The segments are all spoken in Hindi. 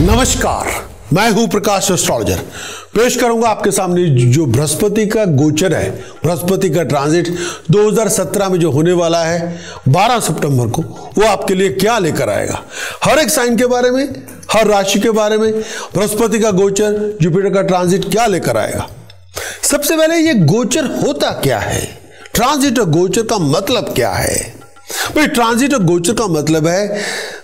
नमस्कार, मैं हूं प्रकाश एस्ट्रोलॉजर। पेश करूंगा आपके सामने जो बृहस्पति का गोचर है, बृहस्पति का ट्रांजिट 2017 में जो होने वाला है 12 सितंबर को, वो आपके लिए क्या लेकर आएगा। हर एक साइन के बारे में, हर राशि के बारे में बृहस्पति का गोचर, जुपिटर का ट्रांजिट क्या लेकर आएगा। सबसे पहले ये गोचर होता क्या है, ट्रांजिट और गोचर का मतलब क्या है। भाई ट्रांजिट और गोचर का मतलब है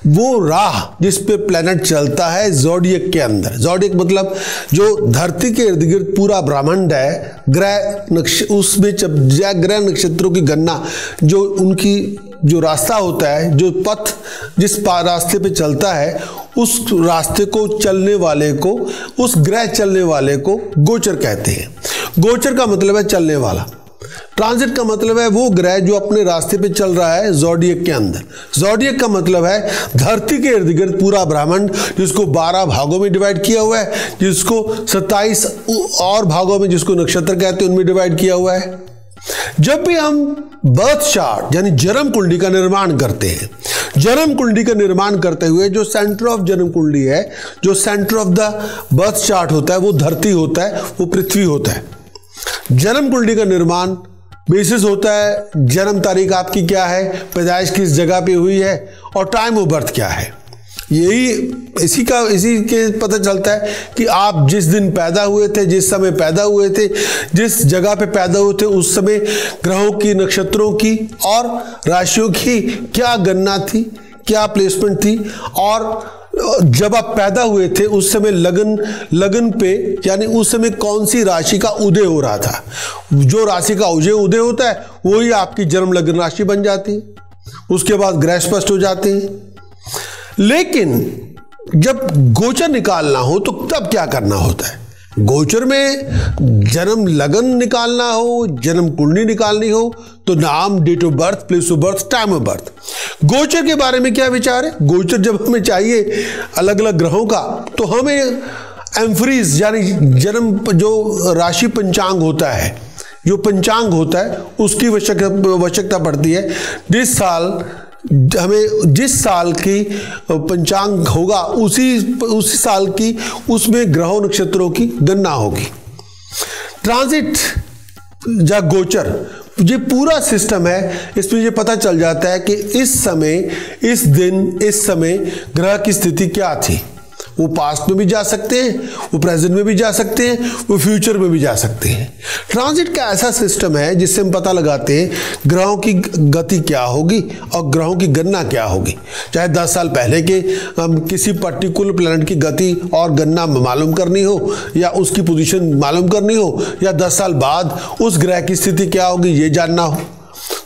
वो राह जिस पे प्लैनेट चलता है ज़ोडिएक के अंदर। ज़ोडिएक मतलब जो धरती के इर्द गिर्द पूरा ब्रह्मांड है, ग्रह उसमें ग्रह नक्षत्रों की गणना, जो उनकी जो रास्ता होता है, जो पथ जिस रास्ते पे चलता है, उस रास्ते को चलने वाले को, उस ग्रह चलने वाले को गोचर कहते हैं। गोचर का मतलब है चलने वाला, ट्रांजिट का मतलब है वो ग्रह जो अपने रास्ते पे चल रहा है ज़ोडिएक के अंदर। ज़ोडिएक का मतलब है धरती के इर्द गिर्द पूरा ब्रह्मांड, जिसको 12 भागों में डिवाइड किया हुआ है, जिसको 27 और भागों में, जिसको नक्षत्र कहते हैं, उनमें डिवाइड किया हुआ है। जब भी हम बर्थ चार्ट यानी जन्म कुंडली का निर्माण करते हैं, जन्म कुंडली का निर्माण करते हुए जो सेंटर ऑफ जन्म कुंडली है, जो centre of the birth chart होता है, वो धरती होता है, वो पृथ्वी होता है। जन्म कुंडली का निर्माण बेसिस होता है जन्म तारीख आपकी क्या है, पैदाइश किस जगह पे हुई है, और टाइम ऑफ बर्थ क्या है। यही इसी के पता चलता है कि आप जिस दिन पैदा हुए थे, जिस समय पैदा हुए थे, जिस जगह पे पैदा हुए थे, उस समय ग्रहों की, नक्षत्रों की और राशियों की क्या गणना थी, क्या प्लेसमेंट थी, और जब आप पैदा हुए थे उस समय लगन पे, यानी उस समय कौन सी राशि का उदय हो रहा था। जो राशि का उदय होता है वही आपकी जन्म लग्न राशि बन जाती है। उसके बाद ग्रह स्पष्ट हो जाते हैं। लेकिन जब गोचर निकालना हो तो तब क्या करना होता है। गोचर में जन्म लगन निकालना हो, जन्म कुंडली निकालनी हो, तो नाम, date of birth, place of birth, time of birth. गोचर के बारे में क्या विचार है। गोचर जब हमें चाहिए अलग अलग ग्रहों का, तो हमें एम्फरीज यानी जन्म जो राशि पंचांग होता है, जो पंचांग होता है उसकी आवश्यकता पड़ती है। जिस साल की पंचांग होगा उसी साल की उसमें ग्रहों नक्षत्रों की गणना होगी। ट्रांजिट या गोचर ये पूरा सिस्टम है, इसमें ये पता चल जाता है कि इस समय, इस दिन, इस समय ग्रह की स्थिति क्या थी। वो पास्ट में भी जा सकते हैं, वो प्रेजेंट में भी जा सकते हैं, वो फ्यूचर में भी जा सकते हैं। ट्रांजिट का ऐसा सिस्टम है जिससे हम पता लगाते हैं ग्रहों की गति क्या होगी और ग्रहों की गणना क्या होगी। चाहे 10 साल पहले के हम किसी पर्टिकुलर प्लैनेट की गति और गणना मालूम करनी हो, या उसकी पोजीशन मालूम करनी हो, या 10 साल बाद उस ग्रह की स्थिति क्या होगी ये जानना हो,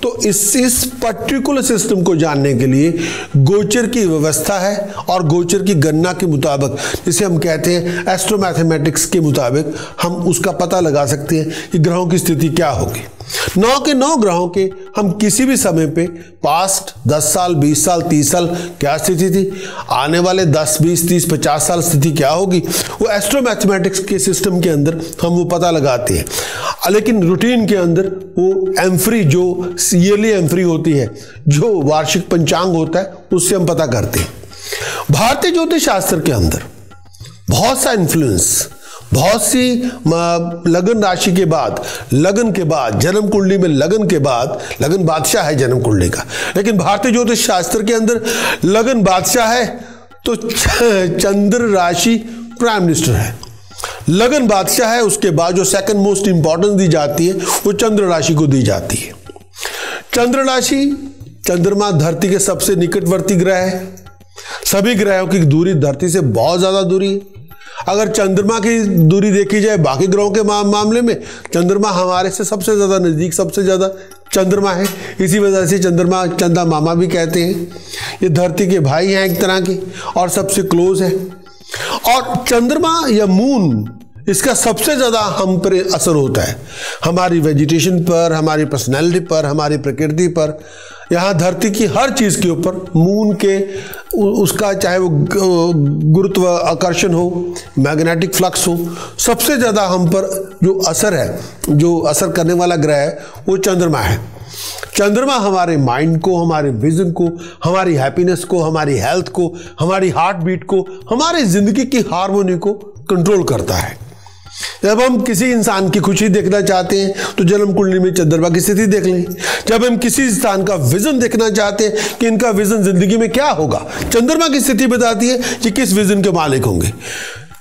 तो इस पर्टिकुलर सिस्टम को जानने के लिए गोचर की व्यवस्था है। और गोचर की गणना के मुताबिक, जिसे हम कहते हैं एस्ट्रो मैथमेटिक्स के मुताबिक, हम उसका पता लगा सकते हैं कि ग्रहों की स्थिति क्या होगी। 9 के 9 ग्रहों के हम किसी भी समय पे पास्ट 10 साल, 20 साल, 30 साल क्या स्थिति थी, आने वाले 10, 20, 30, 50 साल स्थिति क्या होगी, वो एस्ट्रो मैथमेटिक्स के सिस्टम के अंदर हम वो पता लगाते हैं। लेकिन रूटीन के अंदर वो एम्फरी, जो ईयरली एम्फरी होती है, जो वार्षिक पंचांग होता है, उससे हम पता करते हैं। भारतीय ज्योतिष शास्त्र के अंदर बहुत सा इन्फ्लुएंस, बहुत सी लगन राशि के बाद, लगन के बाद, जन्म कुंडली में लगन के बाद, लगन बादशाह है जन्म कुंडली का, लेकिन भारतीय ज्योतिष शास्त्र के अंदर लगन बादशाह है तो चंद्र राशि प्राइम मिनिस्टर है। लगन बादशाह है, उसके बाद जो सेकंड मोस्ट इंपॉर्टेंस दी जाती है वो चंद्र राशि को दी जाती है। चंद्र राशि, चंद्रमा धरती के सबसे निकटवर्ती ग्रह है। सभी ग्रहों की दूरी धरती से बहुत ज्यादा दूरी है। अगर चंद्रमा की दूरी देखी जाए बाकी ग्रहों के मामले में, चंद्रमा हमारे से सबसे ज्यादा नजदीक, सबसे ज्यादा चंद्रमा है। इसी वजह से चंद्रमा चंदा मामा भी कहते हैं। ये धरती के भाई हैं एक तरह के, और सबसे क्लोज है। और चंद्रमा या मून, इसका सबसे ज्यादा हम पर असर होता है, हमारी वेजिटेशन पर, हमारी पर्सनैलिटी पर, हमारी प्रकृति पर। यहाँ धरती की हर चीज के ऊपर मून के उसका चाहे वो गुरुत्व आकर्षण हो, मैग्नेटिक फ्लक्स हो, सबसे ज़्यादा हम पर जो असर करने वाला ग्रह है वो चंद्रमा है। चंद्रमा हमारे माइंड को, हमारे विजन को, हमारी हैप्पीनेस को, हमारी हेल्थ को, हमारी हार्ट बीट को, हमारी जिंदगी की हार्मोनी को कंट्रोल करता है। जब हम किसी इंसान की खुशी देखना चाहते हैं तो जन्म कुंडली में चंद्रमा की स्थिति देख लें। जब हम किसी इंसान का विजन देखना चाहते हैं कि इनका विजन जिंदगी में क्या होगा, चंद्रमा की स्थिति बताती है कि किस विजन के मालिक होंगे।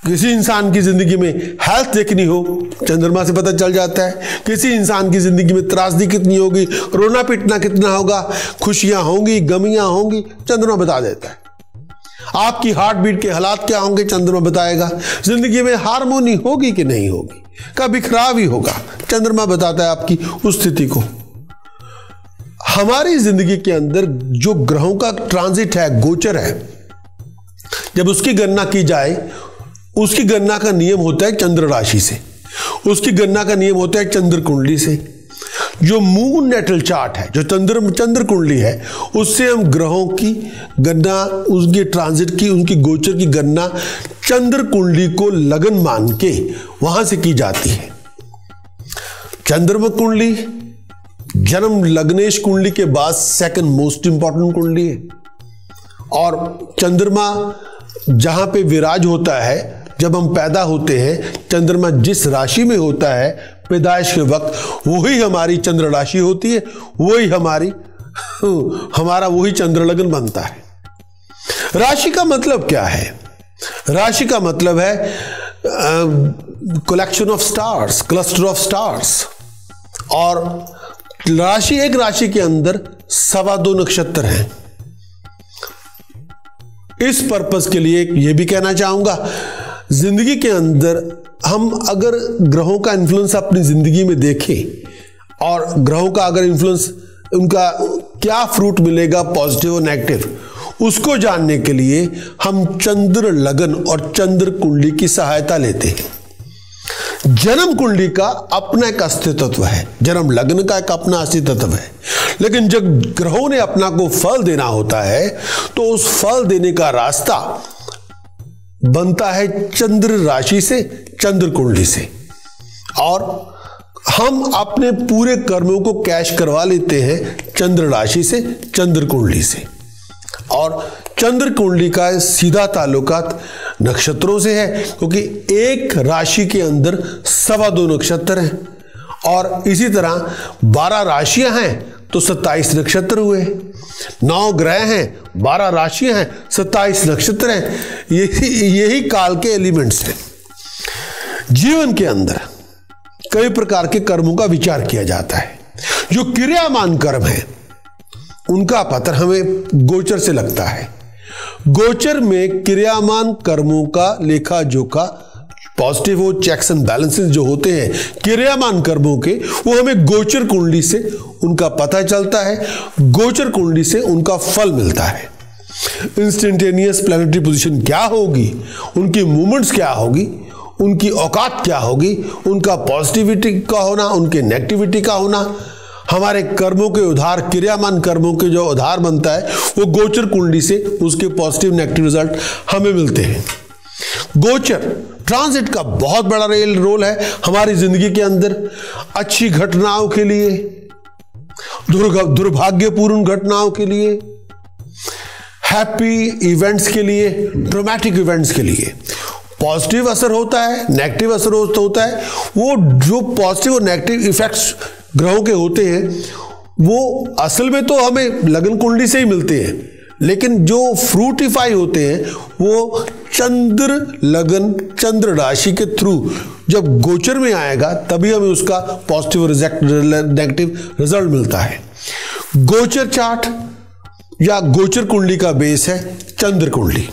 किसी इंसान की जिंदगी में हेल्थ देखनी हो, चंद्रमा से पता चल जाता है। किसी इंसान की जिंदगी में त्रासदी कितनी होगी, रोना पीटना कितना होगा, खुशियां होंगी, गमियां होंगी, चंद्रमा बता देता है। आपकी हार्ट बीट के हालात क्या होंगे, चंद्रमा बताएगा। जिंदगी में हार्मोनी होगी कि नहीं होगी, का बिखराव ही होगा, चंद्रमा बताता है आपकी उस स्थिति को। हमारी जिंदगी के अंदर जो ग्रहों का ट्रांजिट है, गोचर है, जब उसकी गणना की जाए, उसकी गणना का नियम होता है चंद्र राशि से, उसकी गणना का नियम होता है चंद्र कुंडली से। जो मून नेटल चार्ट है, जो चंद्र कुंडली है, उससे हम ग्रहों की गणना, उनके ट्रांजिट की, उनकी गोचर की गणना चंद्र कुंडली को लगन मान के वहां से की जाती है। चंद्रमा कुंडली जन्म लग्नेश कुंडली के बाद सेकंड मोस्ट इंपॉर्टेंट कुंडली है। और चंद्रमा जहां पे विराज होता है, जब हम पैदा होते हैं, चंद्रमा जिस राशि में होता है पैदाइश के वक्त, वही हमारी चंद्र राशि होती है, वही हमारा वही चंद्र लगन बनता है। राशि का मतलब क्या है? राशि का मतलब है collection of stars, cluster of stars. और राशि, एक राशि के अंदर 2.25 नक्षत्र हैं। इस पर्पस के लिए यह भी कहना चाहूंगा, जिंदगी के अंदर हम अगर ग्रहों का इन्फ्लुएंस अपनी जिंदगी में देखें और ग्रहों का अगर इन्फ्लुएंस, उनका क्या फ्रूट मिलेगा, पॉजिटिव और नेगेटिव, उसको जानने के लिए हम चंद्र लगन और चंद्र कुंडली की सहायता लेते हैं। जन्म कुंडली का अपना एक अस्तित्व है, जन्म लग्न का एक अपना अस्तित्व है, लेकिन जब ग्रहों ने अपना को फल देना होता है तो उस फल देने का रास्ता बनता है चंद्र राशि से, चंद्र कुंडली से। और हम अपने पूरे कर्मों को कैश करवा लेते हैं चंद्र राशि से, चंद्र कुंडली से। और चंद्र कुंडली का सीधा ताल्लुकात नक्षत्रों से है, क्योंकि एक राशि के अंदर 2.25 नक्षत्र हैं। और इसी तरह 12 राशियां हैं तो 27 नक्षत्र हुए, 9 ग्रह हैं, 12 राशियां हैं, 27 नक्षत्र हैं। यही काल के एलिमेंट्स हैं। जीवन के अंदर कई प्रकार के कर्मों का विचार किया जाता है। जो क्रियामान कर्म है उनका पता हमें गोचर से लगता है। गोचर में क्रियामान कर्मों का लेखा जोखा, पॉजिटिव हो, चेक्स एंड बैलेंसेस जो होते हैं क्रियामान कर्मों के, वो हमें गोचर कुंडली से उनका पता चलता है, गोचर कुंडली से उनका फल मिलता है। इंस्टेंटेनियस प्लैनेटरी पोजीशन क्या होगी, उनकी मूवमेंट्स क्या होगी, उनकी औकात क्या होगी, उनका पॉजिटिविटी का होना, उनके नेगेटिविटी का होना, हमारे कर्मों के उधार, क्रियामान कर्मों के जो उधार बनता है वो गोचर कुंडली से उसके पॉजिटिव नेगेटिव रिजल्ट हमें मिलते हैं। गोचर ट्रांजिट का बहुत बड़ा रोल है हमारी जिंदगी के अंदर। अच्छी घटनाओं के लिए, दुर्भाग्यपूर्ण घटनाओं के लिए, हैप्पी इवेंट्स के लिए, ड्रामेटिक इवेंट्स के लिए पॉजिटिव असर होता है, नेगेटिव असर होता है। वो जो पॉजिटिव और नेगेटिव इफेक्ट्स ग्रहों के होते हैं वो असल में तो हमें लगन कुंडली से ही मिलते हैं, लेकिन जो फ्रूटिफाई होते हैं वो चंद्र लगन, चंद्र राशि के थ्रू जब गोचर में आएगा तभी हमें उसका पॉजिटिव नेगेटिव रिजल्ट मिलता है। गोचर चार्ट या गोचर कुंडली का बेस है चंद्र कुंडली।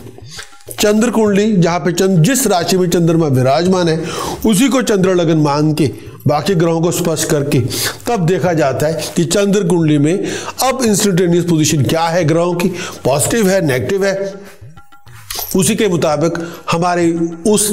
चंद्र कुंडली जहां पे जिस राशि में चंद्रमा विराजमान है उसी को चंद्र लगन मान के बाकी ग्रहों को स्पर्श करके तब देखा जाता है कि चंद्र कुंडली में अब इंस्टेंटेनियस पोजीशन क्या है ग्रहों की, पॉजिटिव है, नेगेटिव है, उसी के मुताबिक हमारे उस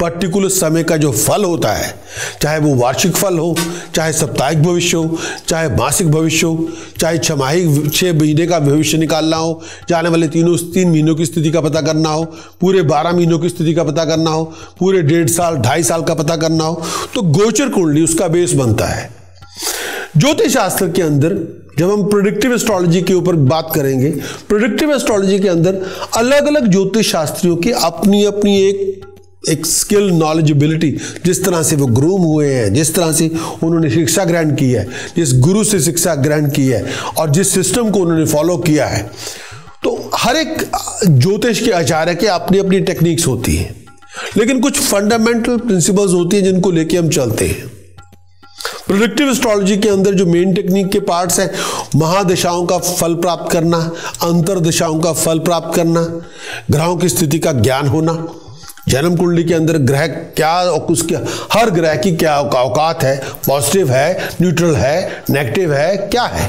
पर्टिकुलर समय का जो फल होता है, चाहे वो वार्षिक फल हो, चाहे साप्ताहिक भविष्य हो, चाहे मासिक भविष्य हो, चाहे छमाही 6 महीने का भविष्य निकालना हो, जाने वाले 3 महीनों की स्थिति का पता करना हो, पूरे 12 महीनों की स्थिति का पता करना हो, पूरे 1.5 साल 2.5 साल का पता करना हो, तो गोचर कुंडली उसका बेस बनता है। ज्योतिष शास्त्र के अंदर जब हम प्रेडिक्टिव एस्ट्रोलॉजी के ऊपर बात करेंगे, प्रेडिक्टिव एस्ट्रोलॉजी के अंदर अलग अलग ज्योतिष शास्त्रियों की अपनी अपनी एक स्किल, नॉलेजेबिलिटी, जिस तरह से वो ग्रूम हुए हैं, जिस तरह से उन्होंने शिक्षा ग्रहण की है, जिस गुरु से शिक्षा ग्रहण की है और जिस सिस्टम को उन्होंने फॉलो किया है, तो हर एक ज्योतिष के आचार्य के अपनी अपनी टेक्निक्स होती हैं, लेकिन कुछ फंडामेंटल प्रिंसिपल्स होती हैं जिनको लेके हम चलते हैं। प्रेडिक्टिव एस्ट्रोलॉजी के अंदर जो मेन टेक्निक के पार्ट्स हैं, महादशाओं का फल प्राप्त करना, अंतरदशाओं का फल प्राप्त करना, ग्रहों की स्थिति का ज्ञान होना, जन्म कुंडली के अंदर ग्रह क्या, उसके हर ग्रह की क्या औकात है, पॉजिटिव है, न्यूट्रल है, नेगेटिव है, क्या है,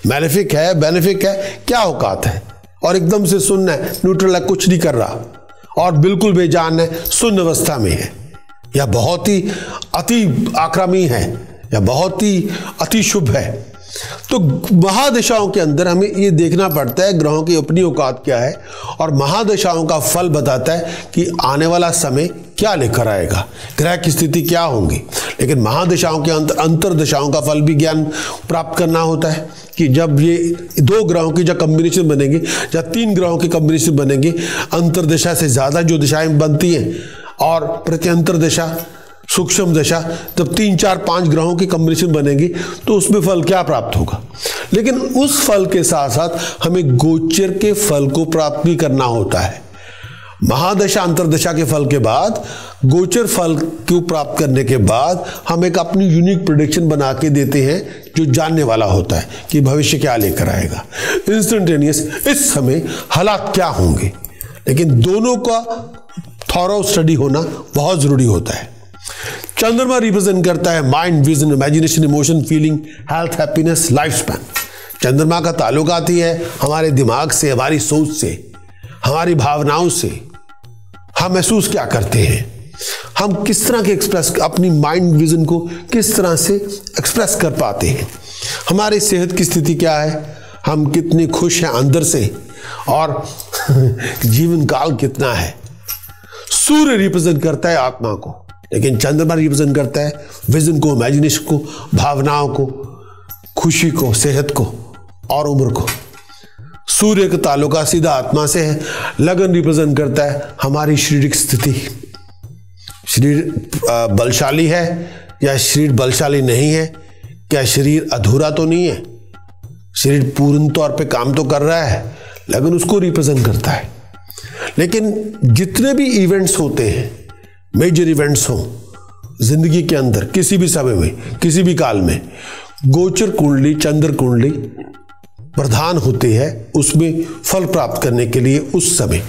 मैलेफिक है, बेनिफिक है, क्या औकात है, और एकदम से शून्य है, न्यूट्रल है, कुछ नहीं कर रहा, और बिल्कुल बेजान है, शून्य अवस्था में है, या बहुत ही अति आक्रामी है, या बहुत ही अति शुभ है। तो महादशाओं के अंदर हमें ये देखना पड़ता है ग्रहों की अपनी औकात क्या है, और महादशाओं का फल बताता है कि आने वाला समय क्या लेकर आएगा, ग्रह की स्थिति क्या होंगी। लेकिन महादशाओं के अंदर अंतरदशाओं का फल भी ज्ञान प्राप्त करना होता है कि जब ये 2 ग्रहों की जब कॉम्बिनेशन बनेंगे, जब 3 ग्रहों की कॉम्बिनेशन बनेंगे, अंतरदशा से ज़्यादा जो दिशाएं बनती हैं, और प्रत्यंतर दशा, सूक्ष्म दशा, जब 3, 4, 5 ग्रहों की कॉम्बिनेशन बनेगी तो उसमें फल क्या प्राप्त होगा। लेकिन उस फल के साथ साथ हमें गोचर के फल को प्राप्त भी करना होता है। महादशा अंतरदशा के फल के बाद गोचर फल को प्राप्त करने के बाद हम एक अपनी यूनिक प्रेडिक्शन बना के देते हैं जो जानने वाला होता है कि भविष्य क्या लेकर आएगा, इंस्टेंटेनियस इस समय हालात क्या होंगे। लेकिन दोनों का थॉरो स्टडी होना बहुत जरूरी होता है। चंद्रमा रिप्रेजेंट करता है mind, vision, imagination, emotion, feeling, health, happiness, life span. चंद्रमा का ताल्लुकात ही है हमारे दिमाग से, हमारी सोच से, हमारी भावनाओं से। हम महसूस क्या करते हैं, हम किस तरह के एक्सप्रेस अपनी माइंड विजन को किस तरह से एक्सप्रेस कर पाते हैं, हमारी सेहत की स्थिति क्या है, हम कितने खुश हैं अंदर से, और जीवन काल कितना है। सूर्य रिप्रेजेंट करता है आत्मा को, लेकिन चंद्रमा रिप्रेजेंट करता है विजन को, इमेजिनेशन को, भावनाओं को, खुशी को, सेहत को और उम्र को। सूर्य का ताल्लुका सीधा आत्मा से है। लगन रिप्रेजेंट करता है हमारी शारीरिक स्थिति, शरीर बलशाली है या शरीर बलशाली नहीं है, क्या शरीर अधूरा तो नहीं है, शरीर पूर्ण तौर पे काम तो कर रहा है, लगन उसको रिप्रेजेंट करता है। लेकिन जितने भी इवेंट्स होते हैं, मेजर इवेंट्स हों जिंदगी के अंदर, किसी भी समय में, किसी भी काल में, गोचर कुंडली, चंद्र कुंडली प्रधान होती है उसमें फल प्राप्त करने के लिए। उस समय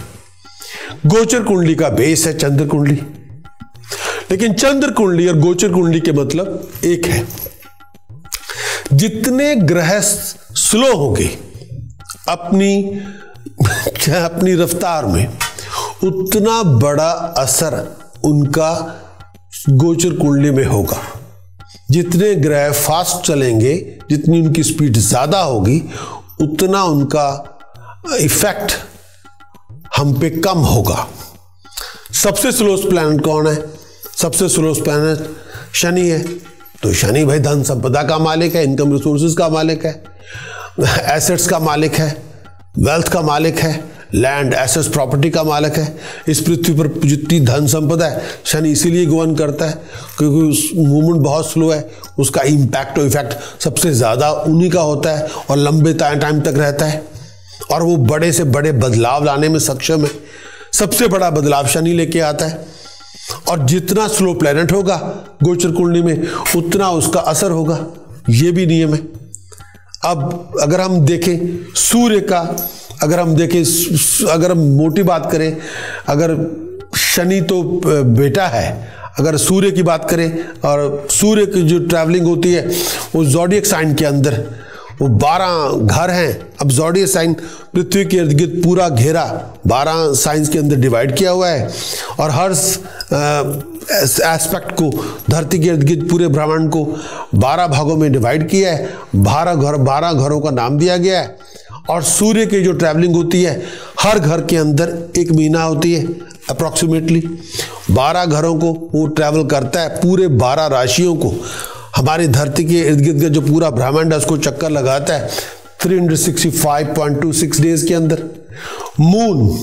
गोचर कुंडली का बेस है चंद्र कुंडली, लेकिन चंद्र कुंडली और गोचर कुंडली के मतलब एक है। जितने ग्रह स्लो होंगे अपनी रफ्तार में, उतना बड़ा असर उनका गोचर कुंडली में होगा। जितने ग्रह फास्ट चलेंगे, जितनी उनकी स्पीड ज्यादा होगी, उतना उनका इफेक्ट हम पे कम होगा। सबसे स्लोएस्ट प्लैनेट कौन है? सबसे स्लोएस्ट प्लैनेट शनि है। तो शनि भाई धन संपदा का मालिक है, इनकम रिसोर्सेज का मालिक है, एसेट्स का मालिक है, वेल्थ का मालिक है, लैंड, एसेट्स, प्रॉपर्टी का मालिक है। इस पृथ्वी पर जितनी धन संपदा है, शनि इसीलिए गवर्न करता है क्योंकि उस मूवमेंट बहुत स्लो है, उसका इम्पैक्ट और इफेक्ट सबसे ज़्यादा उन्हीं का होता है और लंबे टाइम तक रहता है, और वो बड़े से बड़े बदलाव लाने में सक्षम है। सबसे बड़ा बदलाव शनि लेके आता है, और जितना स्लो प्लैनेट होगा गोचर कुंडली में, उतना उसका असर होगा। ये भी नियम है। अब अगर हम देखें सूर्य का, अगर हम मोटी बात करें, अगर शनि तो बेटा है, अगर सूर्य की बात करें, और सूर्य की जो ट्रैवलिंग होती है वो ज़ोडिएक साइन के अंदर, वो 12 घर हैं। अब ज़ोडिएक साइन पृथ्वी के इर्द गिर्द पूरा घेरा 12 साइंस के अंदर डिवाइड किया हुआ है और हर एस्पेक्ट को, धरती के इर्द गिर्द पूरे ब्रह्मांड को 12 भागों में डिवाइड किया है। 12 घरों का नाम दिया गया है और सूर्य की जो ट्रैवलिंग होती है हर घर के अंदर 1 महीना होती है अप्रॉक्सीमेटली। 12 घरों को वो ट्रैवल करता है, पूरे 12 राशियों को हमारी धरती के इर्द गिर्द जो पूरा ब्रह्मांड है उसको चक्कर लगाता है 365.26 डेज के अंदर। मून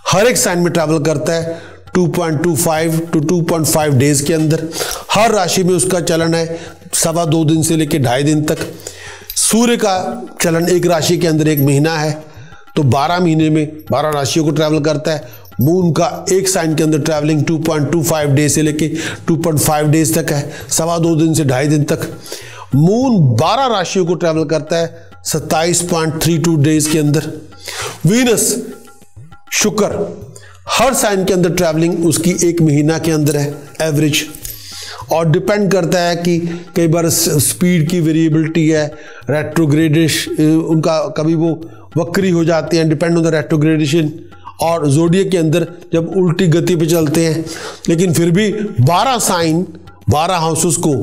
हर एक साइन में ट्रैवल करता है 2.25 to 2.5 डेज के अंदर। हर राशि में उसका चलन है 2.25 दिन से लेकर 2.5 दिन तक। सूर्य का चलन एक राशि के अंदर 1 महीना है, तो 12 महीने में 12 राशियों को ट्रैवल करता है। मून का एक साइन के अंदर ट्रैवलिंग 2.25 डेज से लेके 2.5 डेज तक है, 2.25 दिन से 2.5 दिन तक। मून 12 राशियों को ट्रैवल करता है 27.32 डेज के अंदर। वीनस शुक्र हर साइन के अंदर ट्रैवलिंग उसकी 1 महीना के अंदर है एवरेज, और डिपेंड करता है कि कई बार स्पीड की वेरिएबिलिटी है, रेट्रोग्रेडिश उनका कभी वो वक्री हो जाते हैं, डिपेंड ऑन द रेट्रोग्रेडेशन, और जोडियक के अंदर जब उल्टी गति पे चलते हैं। लेकिन फिर भी 12 साइन 12 हाउसेस को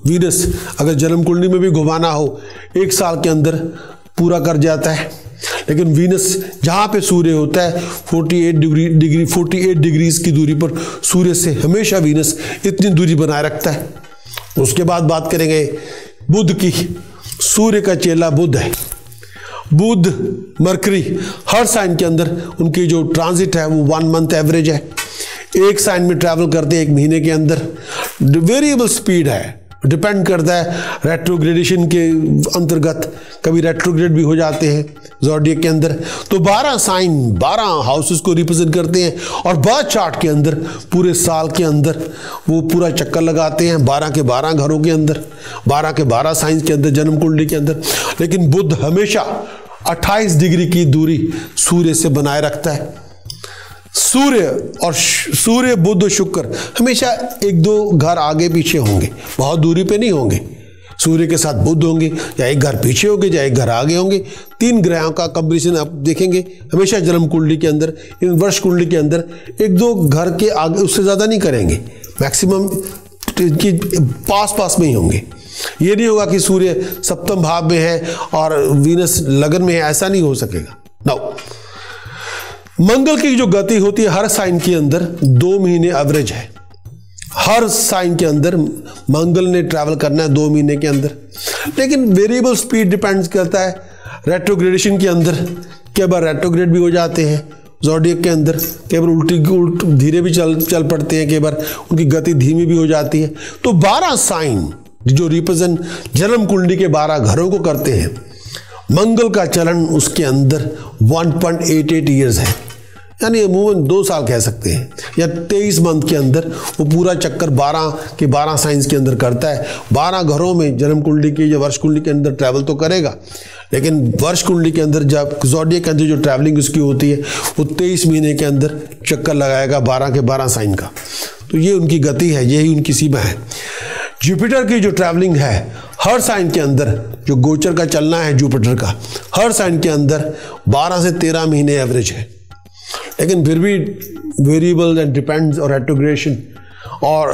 वीनस अगर जन्म कुंडली में भी घुमाना हो 1 साल के अंदर पूरा कर जाता है। लेकिन वीनस जहां पे सूर्य होता है 48 डिग्रीज की दूरी पर सूर्य से हमेशा वीनस इतनी दूरी बनाए रखता है। उसके बाद बात करेंगे बुध की। सूर्य का चेला बुध है। बुध मरकरी हर साइन के अंदर उनकी जो ट्रांजिट है वो 1 मंथ एवरेज है। एक साइन में ट्रैवल करते हैं 1 महीने के अंदर। वेरिएबल स्पीड है, डिपेंड करता है रेट्रोग्रेडेशन के अंतर्गत, कभी रेट्रोग्रेड भी हो जाते हैं ज़ोडिएक के अंदर। तो 12 साइन 12 हाउसेस को रिप्रेजेंट करते हैं और बर्थ चार्ट के अंदर पूरे साल के अंदर वो पूरा चक्कर लगाते हैं 12 के 12 घरों के अंदर, 12 के 12 साइंस के अंदर, जन्म कुंडली के अंदर। लेकिन बुध हमेशा 28 डिग्री की दूरी सूर्य से बनाए रखता है। सूर्य बुध शुक्र हमेशा 1-2 घर आगे पीछे होंगे, बहुत दूरी पे नहीं होंगे। सूर्य के साथ बुध होंगे, या 1 घर पीछे होंगे या 1 घर आगे होंगे। 3 ग्रहों का कॉम्बिनेशन आप देखेंगे हमेशा जन्म कुंडली के अंदर, इन वर्ष कुंडली के अंदर 1-2 घर के आगे, उससे ज़्यादा नहीं करेंगे, मैक्सिमम की पास में ही होंगे। ये नहीं होगा कि सूर्य सप्तम भाव में है और वीनस लगन में है, ऐसा नहीं हो सकेगा। नाउ मंगल की जो गति होती है हर साइन के अंदर 2 महीने एवरेज है। हर साइन के अंदर मंगल ने ट्रैवल करना है 2 महीने के अंदर। लेकिन वेरिएबल स्पीड डिपेंड्स करता है रेट्रोग्रेडेशन के अंदर, कई बार रेट्रोग्रेड भी हो जाते हैं ज़ोडिएक के अंदर, कई बार उल्टी धीरे भी चल पड़ते हैं, कई बार उनकी गति धीमी भी हो जाती है। तो 12 साइन जो रिप्रेजेंट जन्म कुंडली के 12 घरों को करते हैं, मंगल का चलन उसके अंदर 1.88 ईयर्स है, यानी अमूमन 2 साल कह सकते हैं, या 23 मंथ के अंदर वो पूरा चक्कर 12 के 12 साइंस के अंदर करता है। 12 घरों में जन्म कुंडली के या वर्ष कुंडली के अंदर ट्रैवल तो करेगा, लेकिन वर्ष कुंडली के अंदर जब ज़ोडिएक के अंदर जो ट्रैवलिंग उसकी होती है वो 23 महीने के अंदर चक्कर लगाएगा 12 के 12 साइन का। तो ये उनकी गति है, यही उनकी सीमा है। जुपिटर की जो ट्रैवलिंग है हर साइन के अंदर, जो गोचर का चलना है जुपिटर का, हर साइन के अंदर 12 से 13 महीने एवरेज है। लेकिन फिर भी वेरिएबल एंड डिपेंड्स और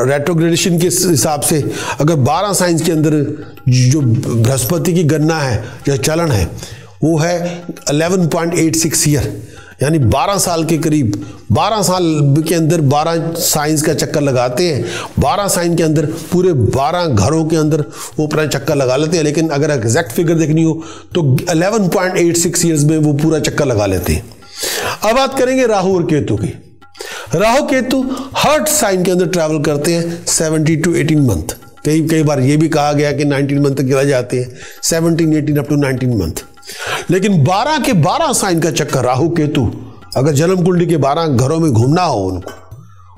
रेट्रोग्रेडेशन के हिसाब से अगर 12 साइंस के अंदर जो बृहस्पति की गणना है या चलन है वो है 11.86 ईयर, यानी 12 साल के करीब। 12 साल के अंदर 12 साइंस का चक्कर लगाते हैं। 12 साइन के अंदर पूरे 12 घरों के अंदर वो अपना चक्कर लगा लेते हैं। लेकिन अगर एग्जैक्ट फिगर देखनी हो तो 11.86 ईयर्स में वो पूरा चक्कर लगा लेते हैं। अब बात करेंगे राहु और केतु की। राहु केतु हर साइन के अंदर ट्रैवल करते हैं 17 to 18 मंथ। कई बार ये भी कहा गया कि 19 मंथ तक गिरा जाते हैं, 17, 18 अप टू 19 मंथ। लेकिन 12 के 12 साइन का चक्कर राहु केतु अगर जन्म कुंडली के 12 घरों में घूमना हो उनको,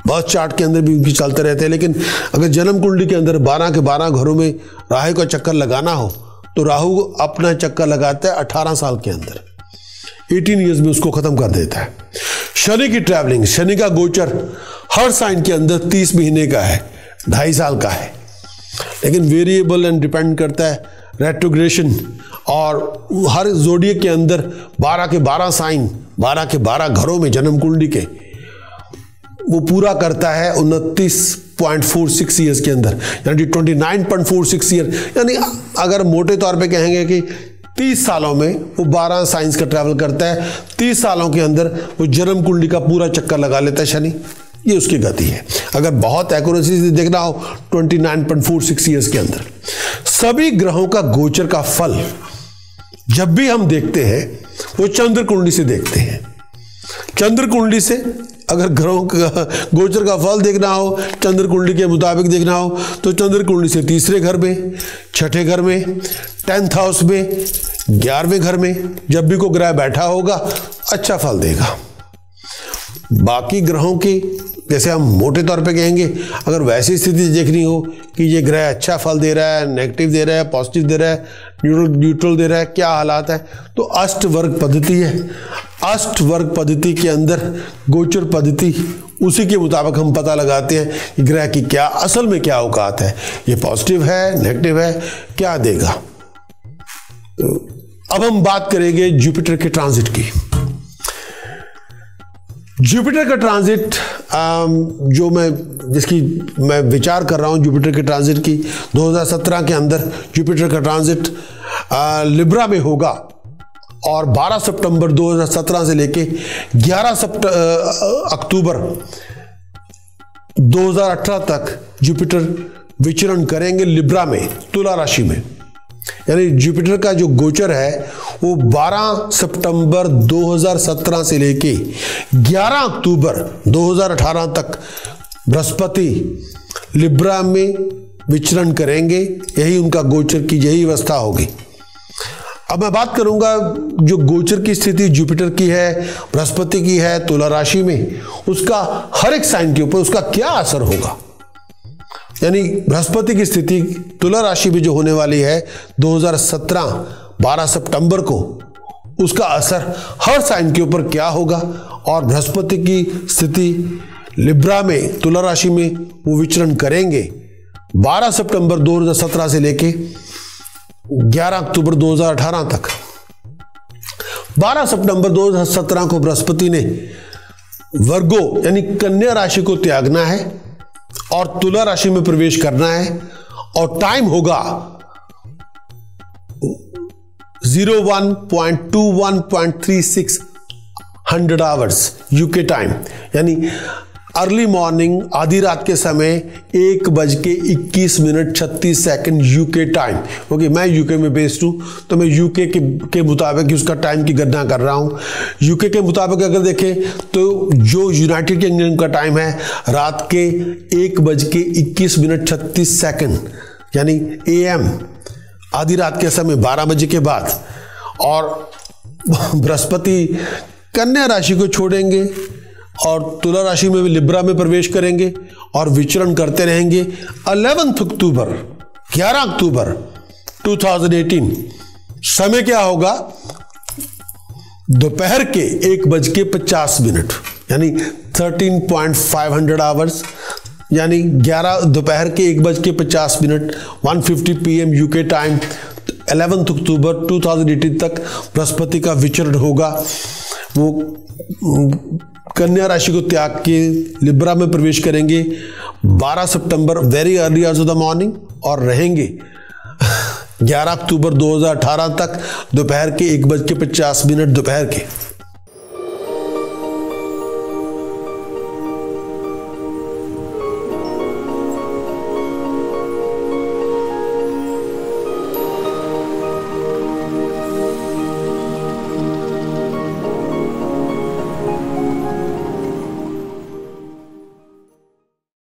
बर्थ चार्ट के अंदर भी उनकी चलते रहते हैं, लेकिन अगर जन्म कुंडली के अंदर 12 के 12 घरों में राहु का चक्कर लगाना हो तो राहु अपना चक्कर लगाता है 18 साल के अंदर, 18 ईयर्स में उसको खत्म कर देता है। शनि की ट्रैवलिंग, शनि का गोचर हर साइन के अंदर 30 महीने का है, 2.5 साल का है। लेकिन वेरिएबल एंड डिपेंड करता है रेट्रोग्रेशन और हर जोडियक के अंदर 12 के 12 साइन, 12 के 12 घरों में जन्म कुंडली के वो पूरा करता है 29.46 ईयर्स के अंदर, यानी 29.46 ईयर, यानी अगर मोटे तौर पे कहेंगे कि 30 सालों में वो 12 साइंस का ट्रैवल करता है। 30 सालों के अंदर वो जन्म कुंडली का पूरा चक्कर लगा लेता है शनि। ये उसकी गति है। अगर बहुत एक्यूरेसी से देखना हो 29.46 ईयर्स के अंदर। सभी ग्रहों का गोचर का फल जब भी हम देखते हैं वो चंद्र कुंडली से देखते हैं। चंद्र कुंडली से अगर ग्रहों का गोचर का फल देखना हो, चंद्र कुंडली के मुताबिक देखना हो, तो चंद्र कुंडली से तीसरे घर में, छठे घर में, 10th हाउस में, 11वें घर में जब भी कोई ग्रह बैठा होगा अच्छा फल देगा। बाकी ग्रहों की जैसे हम मोटे तौर पे कहेंगे, अगर वैसी स्थिति देखनी हो कि ये ग्रह अच्छा फल दे रहा है, नेगेटिव दे रहा है, पॉजिटिव दे रहा है, न्यूट्रल दे रहा है, क्या हालात है, तो अष्टवर्ग पद्धति है। अष्टवर्ग पद्धति के अंदर गोचर पद्धति, उसी के मुताबिक हम पता लगाते हैं कि ग्रह की क्या असल में क्या औकात है, ये पॉजिटिव है, नेगेटिव है, क्या देगा। तो अब हम बात करेंगे जुपिटर के ट्रांजिट की। जुपिटर का ट्रांजिट जो जिसकी मैं विचार कर रहा हूं, जुपिटर के ट्रांजिट की 2017 के अंदर जुपिटर का ट्रांजिट लिब्रा में होगा और 12 सितंबर 2017 से लेके 11 अक्टूबर 2018 तक जुपिटर विचरण करेंगे लिब्रा में, तुला राशि में। यानी जुपिटर का जो गोचर है वो 12 सितंबर 2017 से लेके 11 अक्टूबर 2018 तक बृहस्पति लिब्रा में विचरण करेंगे। यही उनका गोचर की यही अवस्था होगी। अब मैं बात करूंगा जो गोचर की स्थिति जुपिटर की है, बृहस्पति की है तुला राशि में, उसका हर एक साइन के ऊपर उसका क्या असर होगा। यानी बृहस्पति की स्थिति तुला राशि में जो होने वाली है 2017 12 सितंबर को, उसका असर हर साइन के ऊपर क्या होगा। और बृहस्पति की स्थिति लिब्रा में तुला राशि में वो विचरण करेंगे 12 सितंबर 2017 से लेके 11 अक्टूबर 2018 तक। 12 सितंबर 2017 को बृहस्पति ने वर्गो यानी कन्या राशि को त्यागना है और तुला राशि में प्रवेश करना है और टाइम होगा 01.21.36 आवर्स यूके टाइम, यानी अर्ली मॉर्निंग आधी रात के समय 1:21:36 यूके टाइम। क्योंकि मैं यूके में बेस्ड हूँ तो मैं यूके के मुताबिक उसका टाइम की गणना कर रहा हूँ। यूके के मुताबिक अगर देखें तो जो यूनाइटेड किंगडम का टाइम है रात के 1:21:36 यानी AM आधी रात के समय 12 बजे के बाद। और बृहस्पति कन्या राशि को छोड़ेंगे और तुला राशि में भी लिब्रा में प्रवेश करेंगे और विचरण करते रहेंगे 11 अक्टूबर 2018। समय क्या होगा दोपहर के 1:50 यानी 13.5 आवर्स, यानी 11 दोपहर के 1:50 1:50 PM यूके टाइम 11 अक्टूबर 2018 तक बृहस्पति का विचरण होगा। वो कन्या राशि को त्याग के लिब्रा में प्रवेश करेंगे 12 सितंबर very early hours of the morning और रहेंगे 11 अक्टूबर 2018 तक दोपहर के 1:50 दोपहर के।